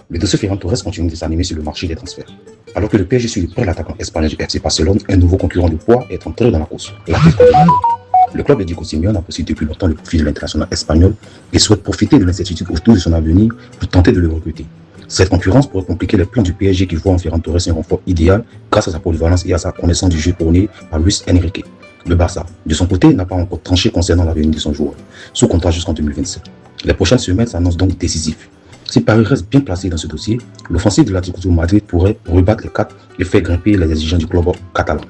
Le dossier Ferran Torres continue de s'animer sur le marché des transferts. Alors que le PSG suit le prêt l'attaquant espagnol du FC Barcelone, un nouveau concurrent de poids est entré dans la course. Le club de Diego Simeone apprécie depuis longtemps le profil de l'international espagnol et souhaite profiter de l'incertitude autour de son avenir pour tenter de le recruter. Cette concurrence pourrait compliquer les plans du PSG qui voit en Ferran Torres un renfort idéal grâce à sa polyvalence et à sa connaissance du jeu prôné par Luis Enrique. Le Barça, de son côté, n'a pas encore tranché concernant l'avenir de son joueur, sous contrat jusqu'en 2027. Les prochaines semaines s'annoncent donc décisives. Si Paris reste bien placé dans ce dossier, l'offensive de l'Atlético de Madrid pourrait rebattre les cartes et faire grimper les exigences du club catalan.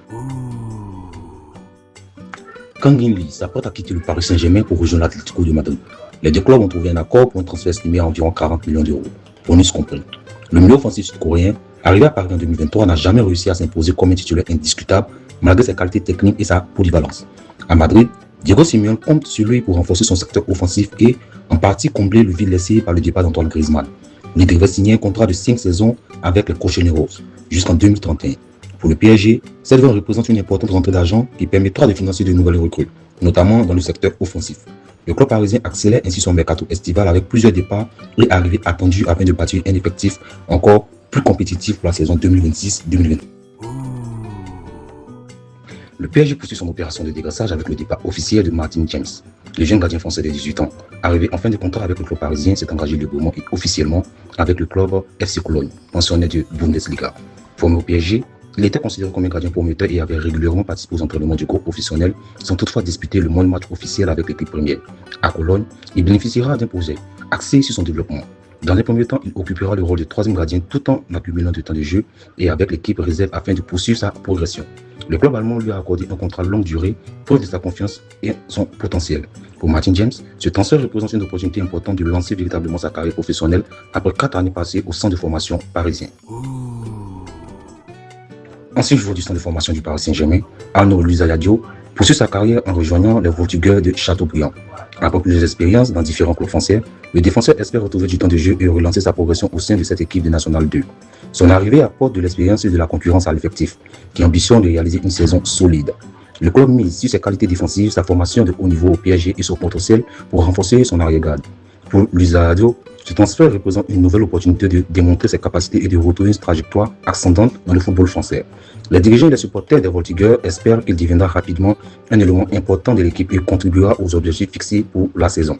Kang-in Lee s'apprête à quitter le Paris Saint-Germain pour rejoindre l'Atlético de Madrid. Les deux clubs ont trouvé un accord pour un transfert estimé à environ 40 millions d'euros, bonus compris. Le milieu offensif sud-coréen, arrivé à Paris en 2023, n'a jamais réussi à s'imposer comme un titulaire indiscutable malgré ses qualités techniques et sa polyvalence. À Madrid, Diego Simeone compte sur lui pour renforcer son secteur offensif et en partie combler le vide laissé par le départ d'Antoine Griezmann. Il devrait signer un contrat de 5 saisons avec les Cochoneros jusqu'en 2031. Pour le PSG, cette vente représente une importante rentrée d'argent qui permettra de financer de nouvelles recrues, notamment dans le secteur offensif. Le club parisien accélère ainsi son mercato estival avec plusieurs départs et arrivées attendues afin de bâtir un effectif encore plus compétitif pour la saison 2026-2028. Le PSG poursuit son opération de dégraissage avec le départ officiel de Martin James. Le jeune gardien français de 18 ans, arrivé en fin de contrat avec le club parisien, s'est engagé librement et officiellement avec le club FC Cologne, pensionnaire de Bundesliga. Formé au PSG, il était considéré comme un gardien prometteur et avait régulièrement participé aux entraînements du groupe professionnel sans toutefois disputer le moindre match officiel avec l'équipe première. À Cologne, il bénéficiera d'un projet axé sur son développement. Dans les premiers temps, il occupera le rôle de troisième gardien tout en accumulant du temps de jeu et avec l'équipe réserve afin de poursuivre sa progression. Le club allemand lui a accordé un contrat longue durée, preuve de sa confiance et son potentiel. Pour Martin James, ce transfert représente une opportunité importante de lancer véritablement sa carrière professionnelle après 4 années passées au centre de formation parisien. Ancien joueur du centre de formation du Paris Saint-Germain, Arnaud Luzaladio poursuit sa carrière en rejoignant les Voltigeurs de Châteaubriand. Après plusieurs expériences dans différents clubs français, le défenseur espère retrouver du temps de jeu et relancer sa progression au sein de cette équipe de National 2. Son arrivée apporte de l'expérience et de la concurrence à l'effectif, qui ambitionne de réaliser une saison solide. Le club mise sur ses qualités défensives, sa formation de haut niveau au PSG et son potentiel pour renforcer son arrière-garde. Pour Luzaladio, ce transfert représente une nouvelle opportunité de démontrer ses capacités et de retrouver une trajectoire ascendante dans le football français. Les dirigeants et les supporters des Voltigeurs espèrent qu'il deviendra rapidement un élément important de l'équipe et contribuera aux objectifs fixés pour la saison.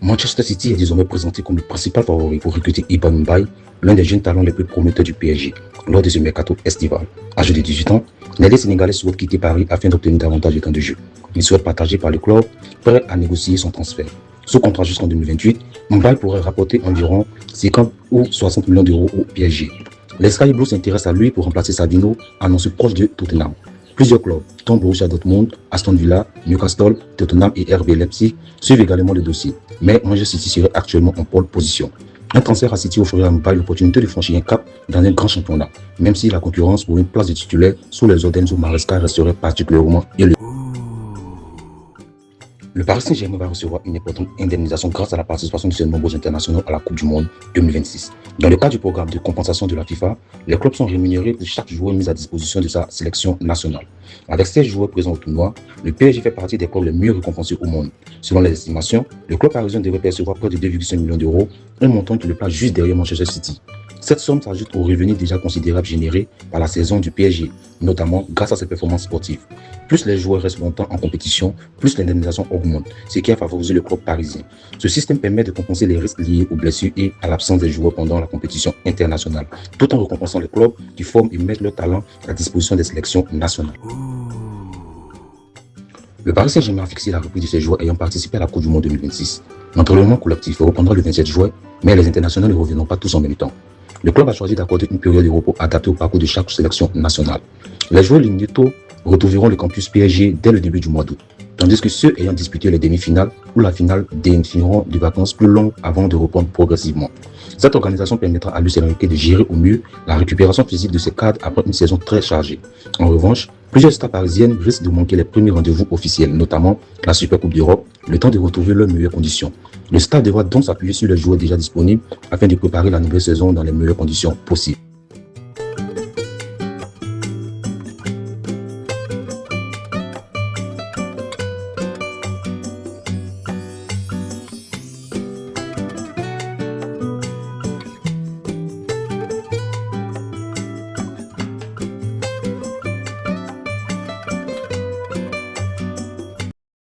Manchester City est désormais présenté comme le principal favori pour recruter Iban Mbaye, l'un des jeunes talents les plus prometteurs du PSG, lors de ce mercato estival. Âgé de 18 ans, l'ailier sénégalais souhaite quitter Paris afin d'obtenir davantage de temps de jeu. Il souhaite partager par le club, prêt à négocier son transfert. Sous contrat jusqu'en 2028, Mbaye pourrait rapporter environ 50 ou 60 millions d'euros au PSG. Les Sky Blues s'intéressent à lui pour remplacer Savino, annoncé proche de Tottenham. Plusieurs clubs, dont Borussia Dortmund, Aston Villa, Newcastle, Tottenham et RB Leipzig, suivent également le dossier, mais Manchester City serait actuellement en pole position. Un transfert à City offrirait à Mbaye l'opportunité de franchir un cap dans un grand championnat, même si la concurrence pour une place de titulaire sous les ordres d'Enzo Maresca resterait particulièrement élevée. Le Paris Saint-Germain va recevoir une importante indemnisation grâce à la participation de ses nombreux internationaux à la Coupe du Monde 2026. Dans le cadre du programme de compensation de la FIFA, les clubs sont rémunérés pour chaque joueur mis à disposition de sa sélection nationale. Avec 16 joueurs présents au tournoi, le PSG fait partie des clubs les mieux récompensés au monde. Selon les estimations, le club parisien devrait percevoir près de 2,5 millions d'euros, un montant qui le place juste derrière Manchester City. Cette somme s'ajoute aux revenus déjà considérables générés par la saison du PSG, notamment grâce à ses performances sportives. Plus les joueurs restent longtemps en compétition, plus l'indemnisation augmente, ce qui a favorisé le club parisien. Ce système permet de compenser les risques liés aux blessures et à l'absence des joueurs pendant la compétition internationale, tout en récompensant les clubs qui forment et mettent leur talent à disposition des sélections nationales. Le Paris Saint-Germain a fixé la reprise de ses joueurs ayant participé à la Coupe du Monde 2026. L'entraînement collectif reprendra le 27 juin, mais les internationaux ne reviendront pas tous en même temps. Le club a choisi d'accorder une période de repos adaptée au parcours de chaque sélection nationale. Les joueurs éliminés tôt retrouveront le campus PSG dès le début du mois d'août, tandis que ceux ayant disputé les demi-finales ou la finale bénéficieront de vacances plus longues avant de reprendre progressivement. Cette organisation permettra à Luis Enrique de gérer au mieux la récupération physique de ses cadres après une saison très chargée. En revanche, plusieurs stars parisiennes risquent de manquer les premiers rendez-vous officiels, notamment la Super Coupe d'Europe, le temps de retrouver leurs meilleures conditions. Le staff devra donc s'appuyer sur les joueurs déjà disponibles afin de préparer la nouvelle saison dans les meilleures conditions possibles.